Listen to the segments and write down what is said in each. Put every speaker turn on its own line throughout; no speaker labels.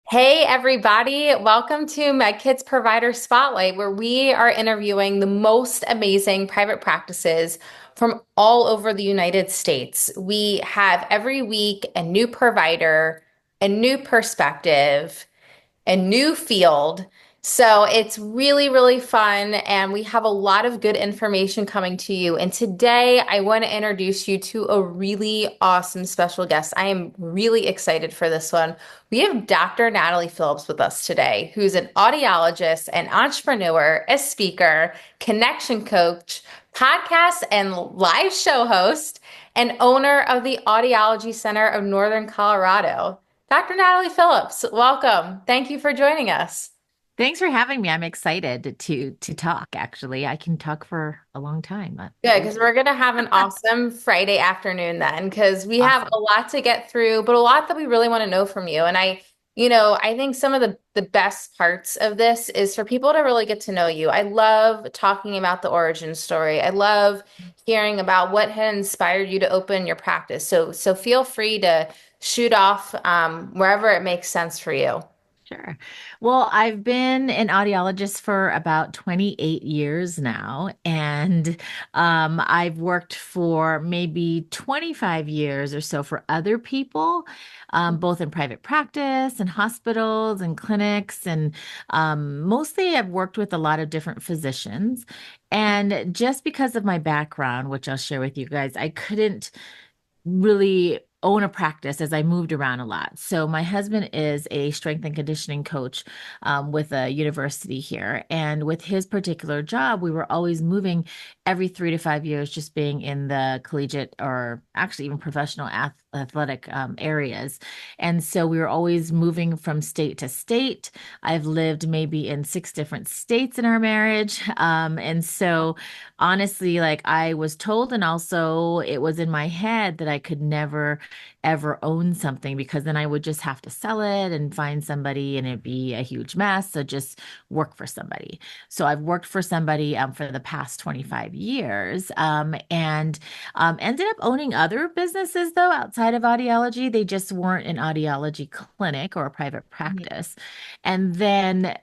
Hey, everybody. Welcome to Meddkit's Provider Spotlight, where we are interviewing the most amazing private practices from all over the United States. We have every week a new provider, a new perspective, a new field. So it's really, really fun, and we have a lot of good information coming to you. And today, I want to introduce you to a really awesome special guest. I am really excited for this one. We have Dr. Natalie Phillips with us today, who's an audiologist, an entrepreneur, a speaker, connection coach, podcast and live show host, and owner of the Audiology Center of Northern Colorado. Dr. Natalie Phillips, welcome. Thank you for joining us.
Thanks for having me. I'm excited to talk, actually. I can talk for a long time.
Good, because we're going to have an awesome Friday afternoon then, because we have
Awesome.
a lot to get through, but a lot that we really want to know from you. And I think some of the best parts of this is for people to really get to know you. I love talking about the origin story. I love hearing about what had inspired you to open your practice. So feel free to shoot off wherever it makes sense for you.
Sure. Well, I've been an audiologist for about 28 years now, and I've worked for maybe 25 years or so for other people, both in private practice and hospitals and clinics. And mostly I've worked with a lot of different physicians. And just because of my background, which I'll share with you guys, I couldn't really own a practice as I moved around a lot. So my husband is a strength and conditioning coach with a university here. And with his particular job, we were always moving every 3 to 5 years, just being in the collegiate or actually even professional athletic areas. And so we were always moving from state to state. I've lived maybe in 6 different states in our marriage. And so honestly, like I was told, and also it was in my head that I could never ever own something because then I would just have to sell it and find somebody and it'd be a huge mess. So just work for somebody. So I've worked for somebody for the past 25 years and ended up owning other businesses though outside of audiology. They just weren't an audiology clinic or a private
Mhm.
practice. And then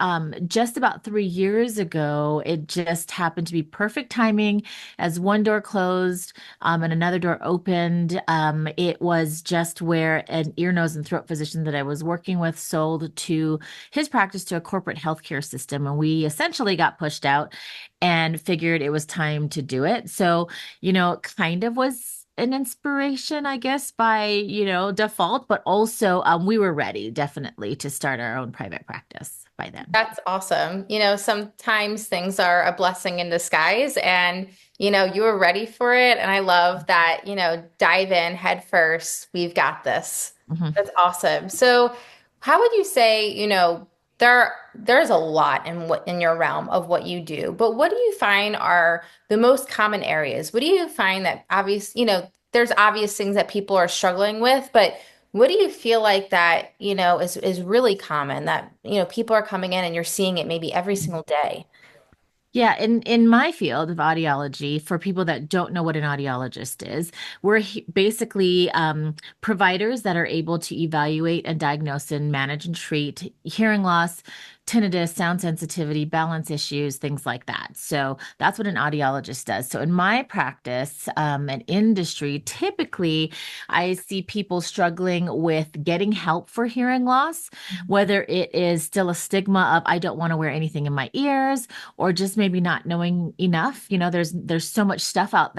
just about 3 years ago, it just happened to be perfect timing as one door closed and another door opened. It was just where an ear, nose, and throat physician that I was working with sold to his practice to a corporate healthcare system. And we essentially got pushed out and figured it was time to do it. So, it kind of was an inspiration, I guess, by, default, but also we were ready definitely to start our own private practice by then.
That's awesome. Sometimes things are a blessing in disguise and, you were ready for it. And I love that, dive in head first. We've got this.
Mhm.
That's awesome. So how would you say, there's a lot in what in your realm of what you do, but what do you find are the most common areas? What do you find that there's obvious things that people are struggling with, but what do you feel like that, is really common that, people are coming in and you're seeing it maybe every single day?
Yeah, in my field of audiology, for people that don't know what an audiologist is, we're basically providers that are able to evaluate and diagnose and manage and treat hearing loss, tinnitus, sound sensitivity, balance issues, things like that. So that's what an audiologist does. So in my practice and industry, typically I see people struggling with getting help for hearing loss, whether it is still a stigma of I don't want to wear anything in my ears or just maybe not knowing enough. There's so much stuff out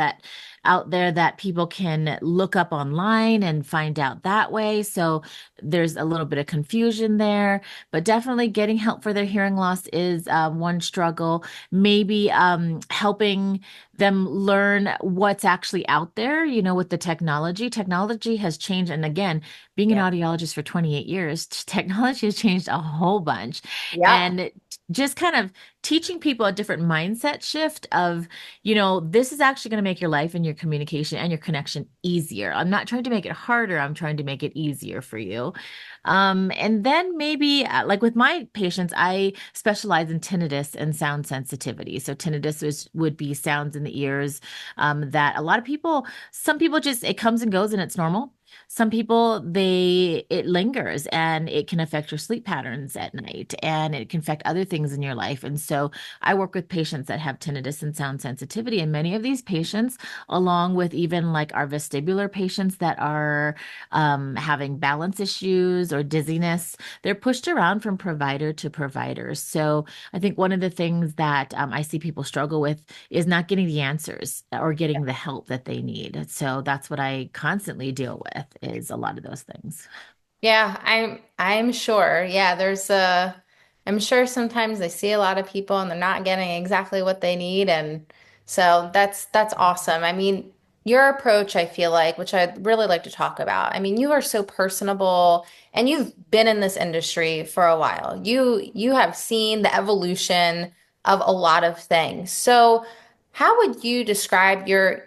there that people can look up online and find out that way. So there's a little bit of confusion there, but definitely getting help for their hearing loss is one struggle. Maybe helping them learn what's actually out there, with the technology. Technology has changed. And again, being an
Yeah.
audiologist for 28 years, technology has changed a whole bunch.
Yeah.
And just kind of teaching people a different mindset shift of, this is actually going to make your life and your communication and your connection easier. I'm not trying to make it harder. I'm trying to make it easier for you. And then maybe like with my patients, I specialize in tinnitus and sound sensitivity. So tinnitus would be sounds in the ears that a lot of people, some people just, it comes and goes and it's normal. Some people, it lingers and it can affect your sleep patterns at night and it can affect other things in your life. And so I work with patients that have tinnitus and sound sensitivity. And many of these patients, along with even like our vestibular patients that are having balance issues or dizziness, they're pushed around from provider to provider. So I think one of the things that I see people struggle with is not getting the answers or getting the help that they need. So that's what I constantly deal with is a lot of those things.
Yeah, I'm sure. Yeah, I'm sure sometimes they see a lot of people and they're not getting exactly what they need, and so that's awesome. I mean, your approach, I feel like, which I'd really like to talk about. I mean, you are so personable and you've been in this industry for a while. You have seen the evolution of a lot of things. So how would you describe your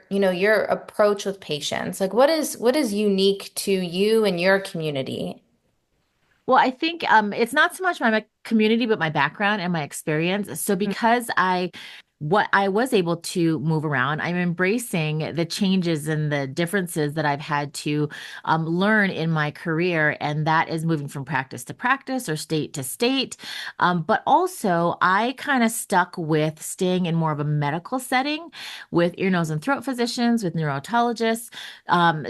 approach with patients? Like what is unique to you and your community?
Well, I think it's not so much my community, but my background and my experience. So because what I was able to move around, I'm embracing the changes and the differences that I've had to learn in my career, and that is moving from practice to practice or state to state. But also, I kind of stuck with staying in more of a medical setting with ear, nose, and throat physicians, with neurotologists.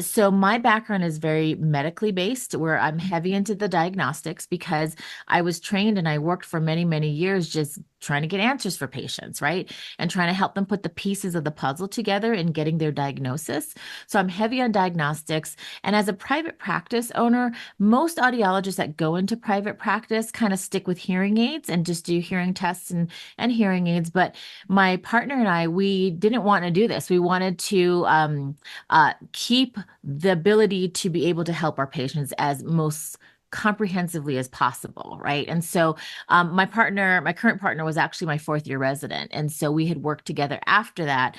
So my background is very medically based, where I'm heavy into the diagnostics because I was trained and I worked for many, many years just trying to get answers for patients, right? And trying to help them put the pieces of the puzzle together in getting their diagnosis. So I'm heavy on diagnostics. And as a private practice owner, most audiologists that go into private practice kind of stick with hearing aids and just do hearing tests and hearing aids. But my partner and I, we didn't want to do this. We wanted to keep the ability to be able to help our patients as most comprehensively as possible, right? And so my current partner was actually my fourth year resident. And so we had worked together after that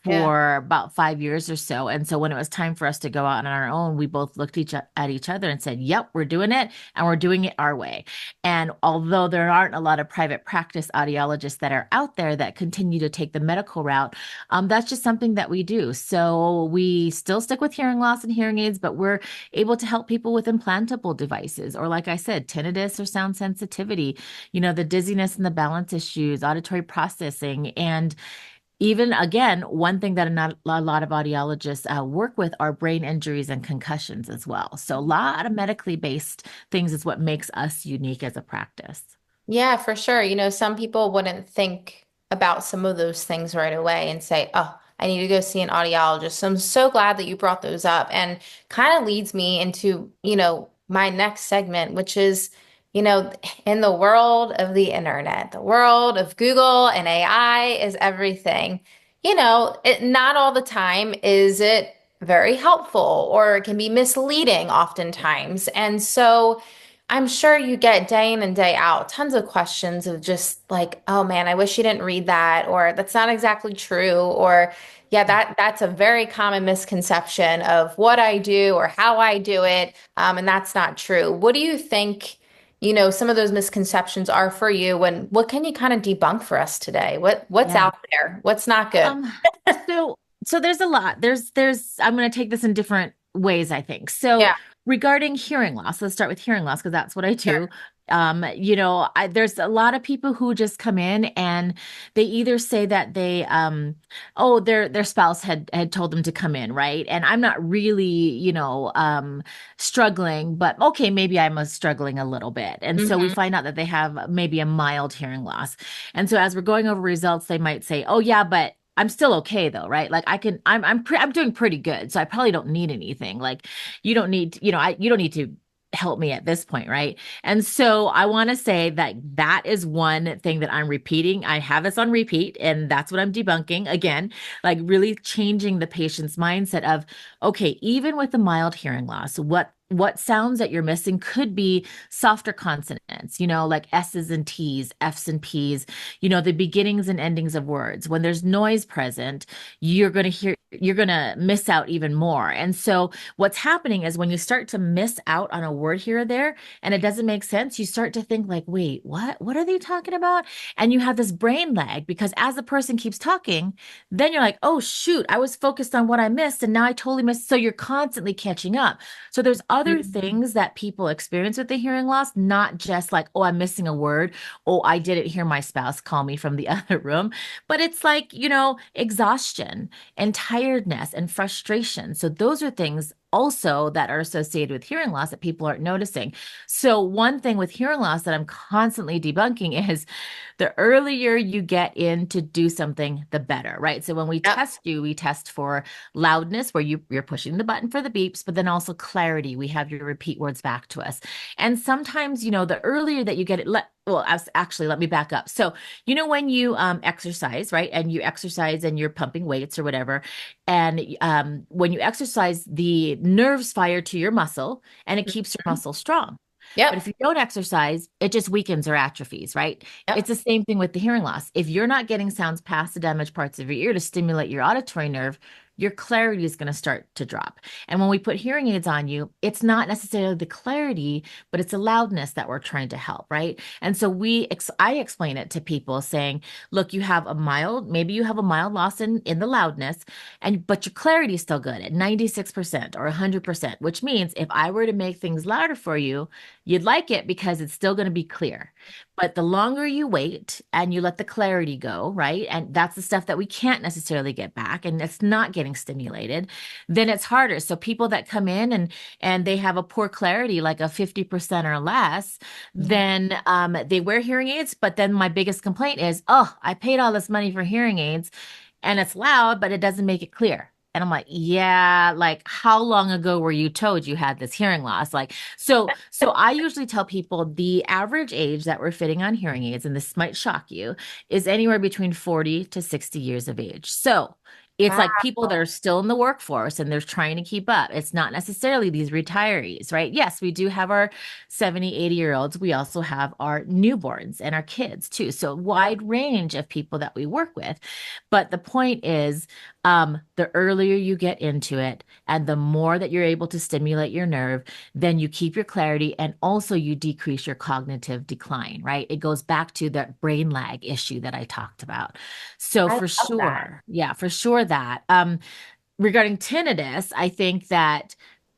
Yeah.
for about 5 years or so. And so when it was time for us to go out on our own, we both looked at each other and said, "Yep, we're doing it, and we're doing it our way." And although there aren't a lot of private practice audiologists that are out there that continue to take the medical route, that's just something that we do. So we still stick with hearing loss and hearing aids, but we're able to help people with implantable devices, or like I said, tinnitus or sound sensitivity, the dizziness and the balance issues, auditory processing, and even again, one thing that not a lot of audiologists work with are brain injuries and concussions as well. So a lot of medically based things is what makes us unique as a practice.
Yeah, for sure. Some people wouldn't think about some of those things right away and say, "Oh, I need to go see an audiologist." So I'm so glad that you brought those up and kind of leads me into, my next segment, which is, you know, in the world of the internet, the world of Google and AI is everything. Not all the time is it very helpful or it can be misleading oftentimes. And so I'm sure you get day in and day out tons of questions of just like, oh man, I wish you didn't read that, or that's not exactly true, or yeah, that's a very common misconception of what I do or how I do it, and that's not true. What do you think, some of those misconceptions are for you, and what can you kind of debunk for us today? What's
Yeah.
out there? What's not good?
Um, so there's a lot. I'm going to take this in different ways, I think. So
Yeah,
regarding hearing loss, let's start with hearing loss because that's what I
sure.
do. There's a lot of people who just come in and they either say that oh, their spouse had told them to come in, right? And I'm not really, struggling, but okay, maybe I'm struggling a little bit. And so we
Hmm.
find out that they have maybe a mild hearing loss. And so as we're going over results, they might say, "Oh yeah, but I'm still okay though, right? Like I'm doing pretty good, so I probably don't need anything. Like you don't need, you don't need to help me at this point, right?" And so I want to say that that is one thing that I'm repeating. I have this on repeat, and that's what I'm debunking again, like really changing the patient's mindset of, okay, even with the mild hearing loss, what sounds that you're missing could be softer consonants, like S's and T's, F's and P's, the beginnings and endings of words. When there's noise present, you're going to miss out even more. And so what's happening is when you start to miss out on a word here or there and it doesn't make sense, you start to think like, wait, what? What are they talking about? And you have this brain lag because as the person keeps talking, then you're like, oh, shoot, I was focused on what I missed and now I totally missed. So you're constantly catching up. So there's other
Mhm.
things that people experience with the hearing loss, not just like, oh, I'm missing a word. Oh, I didn't hear my spouse call me from the other room. But it's like, exhaustion and tiredness and frustration. So those are things also that are associated with hearing loss that people aren't noticing. So one thing with hearing loss that I'm constantly debunking is the earlier you get in to do something, the better, right? So when we
Yep.
test you, we test for loudness, where you're pushing the button for the beeps, but then also clarity. We have you repeat words back to us. And sometimes, the earlier that you get it, actually, let me back up. So, when you exercise, right? And you exercise and you're pumping weights or whatever. And when you exercise, the nerves fire to your muscle and it keeps your
Mhm.
muscle strong. But
Yep.
if you don't exercise, it just weakens or atrophies, right? It's
Yep.
the same thing with the hearing loss. If you're not getting sounds past the damaged parts of your ear to stimulate your auditory nerve, your clarity is going to start to drop. And when we put hearing aids on you, it's not necessarily the clarity, but it's the loudness that we're trying to help, right? And so I explain it to people saying, look, maybe you have a mild loss in the loudness, but your clarity is still good at 96% or 100%, which means if I were to make things louder for you, you'd like it because it's still going to be clear. But the longer you wait and you let the clarity go, right? And that's the stuff that we can't necessarily get back and it's not getting stimulated, then it's harder. So people that come in and they have a poor clarity, like a 50% or less,
Mhm.
then they wear hearing aids. But then my biggest complaint is, oh, I paid all this money for hearing aids and it's loud, but it doesn't make it clear. And I'm like, yeah, like how long ago were you told you had this hearing loss? Like, so I usually tell people the average age that we're fitting on hearing aids, and this might shock you, is anywhere between 40 to 60 years of age. So it's
Wow.
like people that are still in the workforce and they're trying to keep up. It's not necessarily these retirees, right? Yes, we do have our 70, 80-year-olds. We also have our newborns and our kids too. So a
Yep.
wide range of people that we work with. But the point is, the earlier you get into it and the more that you're able to stimulate your nerve, then you keep your clarity and also you decrease your cognitive decline, right? It goes back to that brain lag issue that I talked about. So
I
for
love that.
sure, yeah, for sure that. Regarding tinnitus, I think that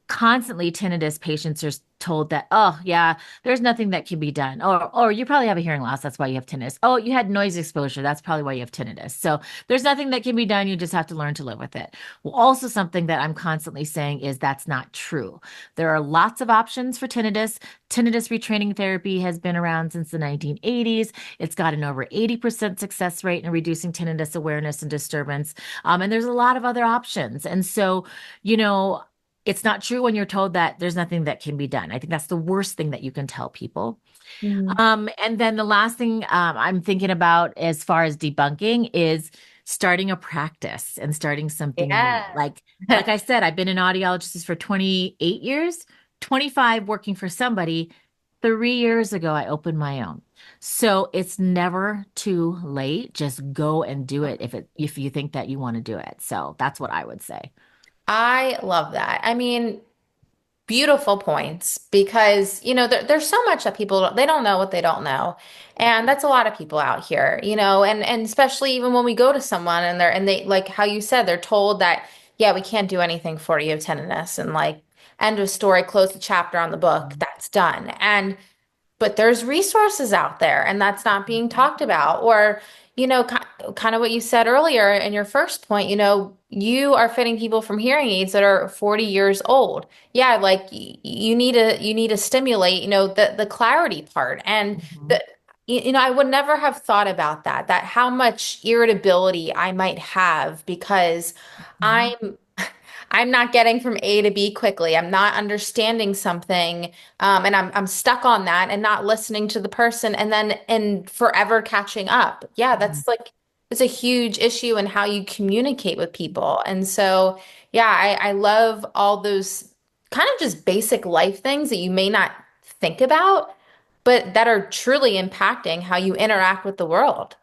constantly tinnitus patients are told that, oh, yeah, there's nothing that can be done. Or you probably have a hearing loss. That's why you have tinnitus. Oh, you had noise exposure. That's probably why you have tinnitus. So there's nothing that can be done. You just have to learn to live with it. Well, also something that I'm constantly saying is that's not true. There are lots of options for tinnitus. Tinnitus retraining therapy has been around since the 1980s. It's got an over 80% success rate in reducing tinnitus awareness and disturbance. And there's a lot of other options. And so, you know, it's not true when you're told that there's nothing that can be done. I think that's the worst thing that you can tell people.
Mhm.
And then the last thing I'm thinking about as far as debunking is starting a practice and starting something new.
Yeah.
Like I said, I've been an audiologist for 28 years, 25 working for somebody. 3 years ago, I opened my own. So it's never too late. Just go and do it if you think that you want to do it. So that's what I would say.
I love that. I mean, beautiful points because, there's so much that they don't know what they don't know. And that's a lot of people out here, and especially even when we go to someone and they, like how you said, they're told that, yeah, we can't do anything for you, tinnitus, and like end of story, close the chapter on the book, that's done. But there's resources out there and that's not being talked about. Or, kind of what you said earlier in your first point, you are fitting people from hearing aids that are 40 years old. Yeah, like you need to stimulate, the clarity part. And
Mhm.
the I would never have thought about that how much irritability I might have because
Mhm.
I'm I'm not getting from A to B quickly. I'm not understanding something, and I'm stuck on that and not listening to the person, and then and forever catching up. Yeah,
Mhm.
that's like it's a huge issue in how you communicate with people. And so, yeah, I love all those. kind of just basic life things that you may not think about, but that are truly impacting how you interact with the world.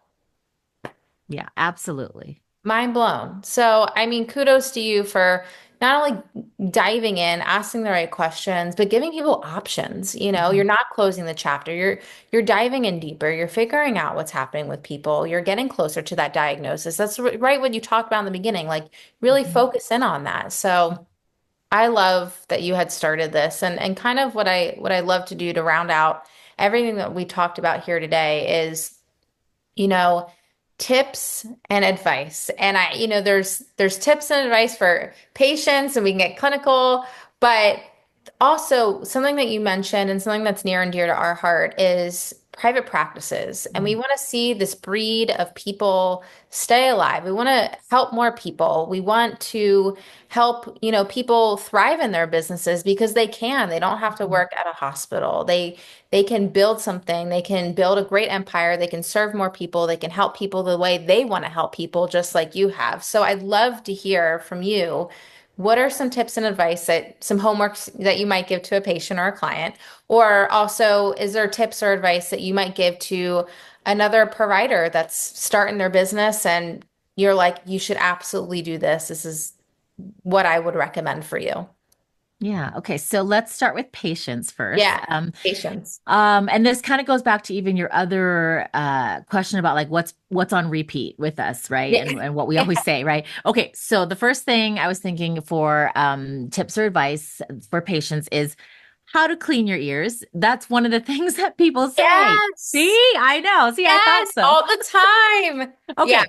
Yeah, absolutely.
Mind blown. So, I mean, kudos to you for not only diving in, asking the right questions, but giving people options. You're
Mhm.
not closing the chapter. You're diving in deeper. You're figuring out what's happening with people. You're getting closer to that diagnosis. That's right what you talked about in the beginning. Like really
Mhm.
focus in on that. So, I love that you had started this and kind of what I love to do to round out everything that we talked about here today is you know, tips and advice. And there's tips and advice for patients and we can get clinical, but also something that you mentioned and something that's near and dear to our heart is private practices. And we
Mhm.
want to see this breed of people stay alive. We want to help more people. We want to help, people thrive in their businesses because they can. They don't have to
Mhm.
work at a hospital. They can build something. They can build a great empire. They can serve more people. They can help people the way they want to help people, just like you have. So I'd love to hear from you. What are some tips and advice some homeworks that you might give to a patient or a client? Or also, is there tips or advice that you might give to another provider that's starting their business and you're like, you should absolutely do this. This is what I would recommend for you.
Yeah. Okay. So let's start with patience first.
Yeah, patience.
And this kind of goes back to even your other question about like what's on repeat with us, right?
Yeah.
And what we
Yeah.
always say, right? Okay, so the first thing I was thinking for tips or advice for patients is how to clean your ears. That's one of the things that people say. See,
Yes.
I know. See, I thought
Yes,
so.
all the time. Yeah,
Okay.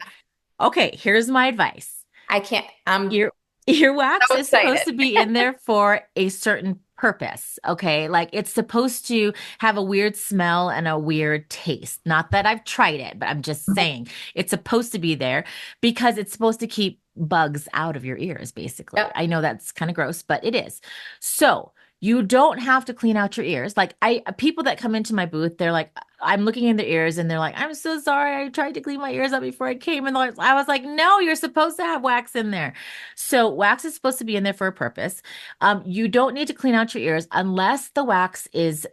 Okay, here's my advice.
I can't. I'm
Ear Earwax
so
is supposed
excited.
to be in there for a certain purpose, okay? Like it's supposed to have a weird smell and a weird taste. Not that I've tried it, but I'm just saying it's supposed to be there because it's supposed to keep bugs out of your ears, basically.
Yep.
I know that's kind of gross, but it is. So, you don't have to clean out your ears. Like people that come into my booth, they're like, I'm looking in their ears and they're like, I'm so sorry. I tried to clean my ears out before I came. And I was like, no, you're supposed to have wax in there. So wax is supposed to be in there for a purpose. You don't need to clean out your ears unless the wax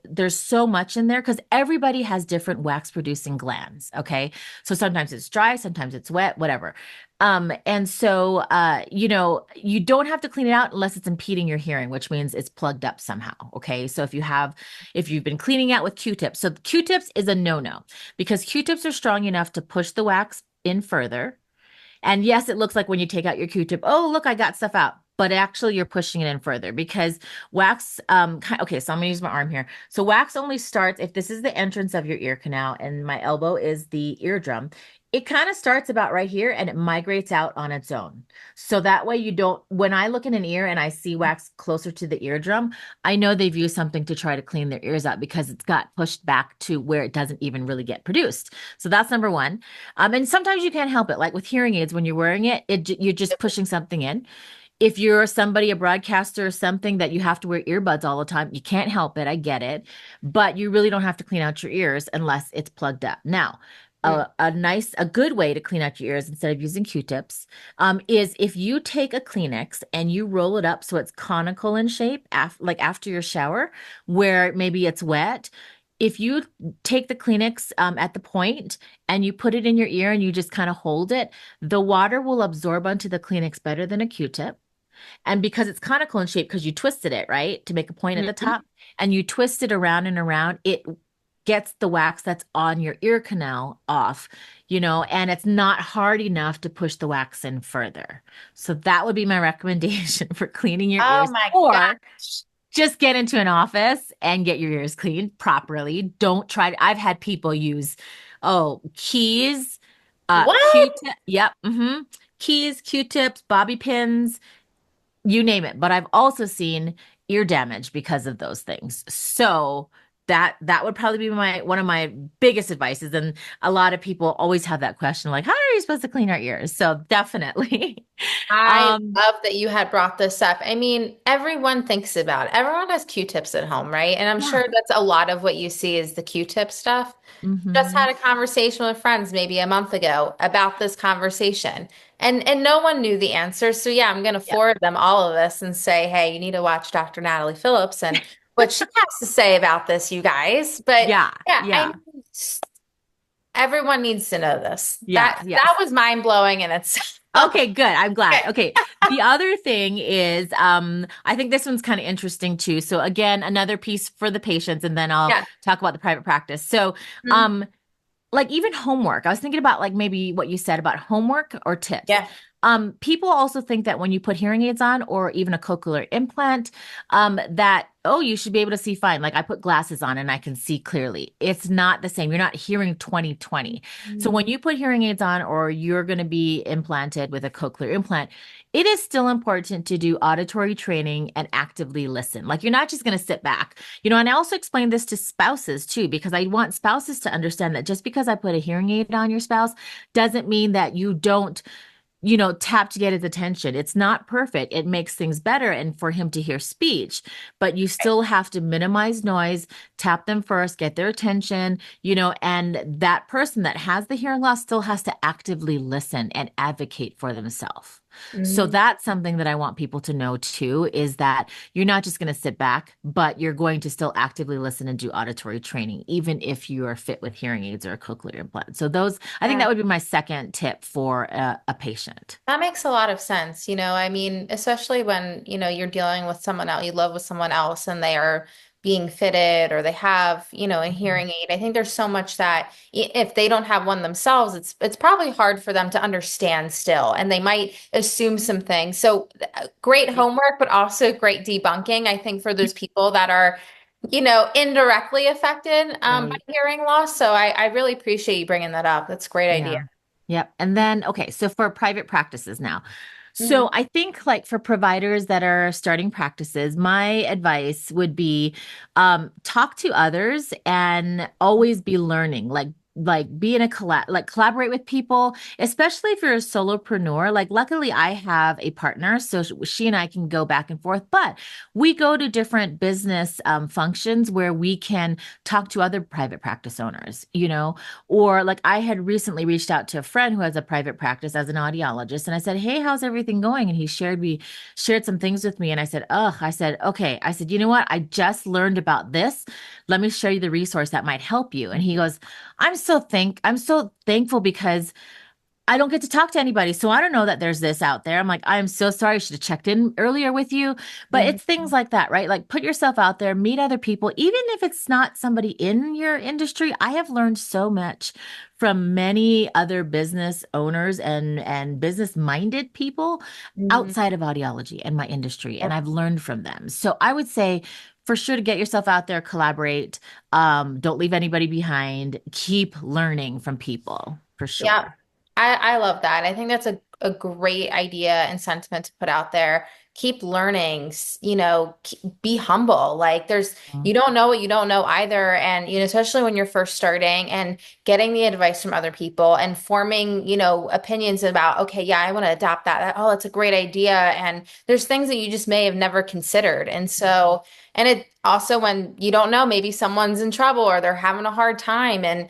there's so much in there because everybody has different wax producing glands. Okay. So sometimes it's dry, sometimes it's wet, whatever. And so, you don't have to clean it out unless it's impeding your hearing, which means it's plugged up somehow. Okay. So if you've been cleaning out with Q-tips, so Q-tips is a no-no because Q-tips are strong enough to push the wax in further. And yes, it looks like when you take out your Q-tip, oh, look, I got stuff out. But actually, you're pushing it in further because wax. Okay, so I'm gonna use my arm here. So wax only starts if this is the entrance of your ear canal and my elbow is the eardrum. It kind of starts about right here and it migrates out on its own. So that way you don't, when I look in an ear and I see wax closer to the eardrum, I know they've used something to try to clean their ears out because it's got pushed back to where it doesn't even really get produced. So that's number one. And sometimes you can't help it. Like with hearing aids, when you're wearing you're just pushing something in. If you're somebody, a broadcaster or something that you have to wear earbuds all the time, you can't help it. I get it. But you really don't have to clean out your ears unless it's plugged up. Now,
Mm.
a good way to clean out your ears instead of using Q-tips, is if you take a Kleenex and you roll it up so it's conical in shape, like after your shower, where maybe it's wet. If you take the Kleenex at the point and you put it in your ear and you just kind of hold it, the water will absorb onto the Kleenex better than a Q-tip. And because it's conical in shape, because you twisted it, right, to make a point at the
Mhm.
top, and you twist it around and around, it gets the wax that's on your ear canal off, and it's not hard enough to push the wax in further. So that would be my recommendation for cleaning your
Oh
ears.
my
Or
gosh.
just get into an office and get your ears cleaned properly. Don't try to, I've had people use, keys,
What?
Q-tip, yep, keys, Q-tips, bobby pins, you name it. But I've also seen ear damage because of those things. So that would probably be my one of my biggest advices. And a lot of people always have that question, like, how are you supposed to clean our ears? So definitely.
I
Um,
love that you had brought this up. I mean, everyone thinks about it. Everyone has Q-tips at home, right? And I'm
yeah.
sure that's a lot of what you see is the Q-tip stuff. Just
Hmm.
had a conversation with friends maybe a month ago about this conversation. And no one knew the answer. So yeah, I'm going to
Yeah.
forward them all of this and say, hey, you need to watch Dr. Natalie Phillips and what she has to say about this, you guys. But
Yeah,
yeah, I
yeah,
mean, everyone needs to know this.
yes,
That
yes.
was mind blowing in itself.
Okay, good. I'm glad.
Okay.
Okay. The other thing is, I think this one's kind of interesting too. So again, another piece for the patients, and then I'll
Yeah.
talk about the private practice. So,
Mhm.
um, like even homework. I was thinking about like maybe what you said about homework or tips.
Yeah.
People also think that when you put hearing aids on or even a cochlear implant, that, oh, you should be able to see fine. Like I put glasses on and I can see clearly. It's not the same. You're not hearing 20/20. So when you put hearing aids on or you're going to be implanted with a cochlear implant, it is still important to do auditory training and actively listen. Like you're not just going to sit back. And I also explain this to spouses too, because I want spouses to understand that just because I put a hearing aid on your spouse doesn't mean that you don't, tap to get his attention. It's not perfect. It makes things better and for him to hear speech, but you still have to minimize noise, tap them first, get their attention, and that person that has the hearing loss still has to actively listen and advocate for themselves. So
Mhm.
that's something that I want people to know too, is that you're not just going to sit back, but you're going to still actively listen and do auditory training, even if you are fit with hearing aids or a cochlear implant. So those, I think
Yeah.
that would be my second tip for a patient.
That makes a lot of sense. I mean, especially when, you're dealing with someone else, you live with someone else and they are being fitted or they have, a
Mhm.
hearing aid. I think there's so much that if they don't have one themselves, it's probably hard for them to understand still, and they might assume some things. So great
Yep.
homework, but also great debunking, I think, for those people that are, indirectly affected by
Right.
hearing loss. So I really appreciate you bringing that up. That's a great idea.
Yeah. Yep. And then, okay, so for private practices now.
Mhm.
So I think like for providers that are starting practices, my advice would be talk to others and always be learning. Like be in a collaborate with people, especially if you're a solopreneur. Like luckily I have a partner, so she and I can go back and forth, but we go to different business functions where we can talk to other private practice owners, or like I had recently reached out to a friend who has a private practice as an audiologist, and I said, "Hey, how's everything going?" And he shared some things with me, and I said, "Ugh," I said, "Okay." I said, "You know what? I just learned about this. Let me show you the resource that might help you." And he goes, I'm so thankful because I don't get to talk to anybody. So I don't know that there's this out there." I'm like, "I'm so sorry. I should have checked in earlier with you." But
Mhm.
it's things like that, right? Like put yourself out there, meet other people, even if it's not somebody in your industry. I have learned so much from many other business owners and business minded people
Mhm.
outside of audiology and my industry. And I've learned from them. So I would say for sure to get yourself out there, collaborate. Don't leave anybody behind. Keep learning from people for
Yeah,
sure.
I love that. I think that's a great idea and sentiment to put out there. Keep learning, be humble. Like you don't know what you don't know either. And, especially when you're first starting and getting the advice from other people and forming, opinions about, okay, yeah, I want to adopt that. Oh, that's a great idea. And there's things that you just may have never considered. And so, and it also when you don't know, maybe someone's in trouble or they're having a hard time and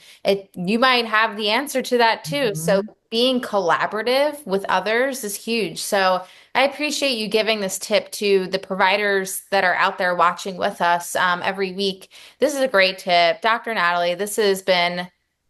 you might have the answer to that too. So
Mhm.
being collaborative with others is huge. So I appreciate you giving this tip to the providers that are out there watching with us every week. This is a great tip. Dr. Natalie, this has been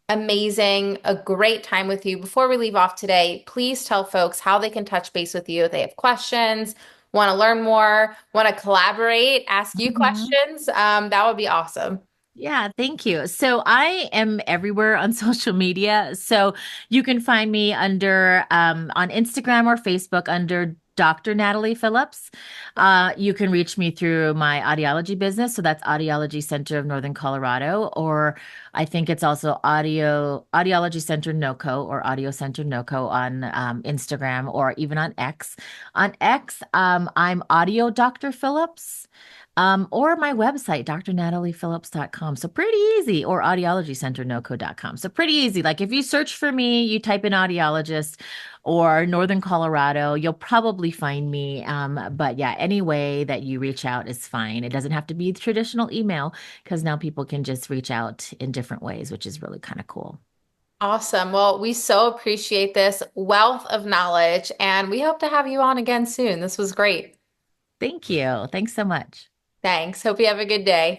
amazing, a great time with you. Before we leave off today, please tell folks how they can touch base with you if they have questions, want to learn more, want to collaborate, ask you
Mhm.
questions. That would be awesome.
Yeah, thank you. So I am everywhere on social media. So you can find me under on Instagram or Facebook under Dr. Natalie Phillips. You can reach me through my audiology business. So that's Audiology Center of Northern Colorado, or I think it's also Audiology Center NoCo or Audio Center NoCo on Instagram or even on X. On X, I'm Audio Dr. Phillips. Or my website, drnataliephillips.com. So pretty easy, or audiologycenternoco.com. So pretty easy. Like if you search for me, you type in audiologist or Northern Colorado, you'll probably find me. But yeah, any way that you reach out is fine. It doesn't have to be traditional email because now people can just reach out in different ways, which is really kind of cool.
Awesome. Well, we so appreciate this wealth of knowledge, and we hope to have you on again soon. This was great.
Thank you. Thanks so much.
Thanks. Hope you have a good day.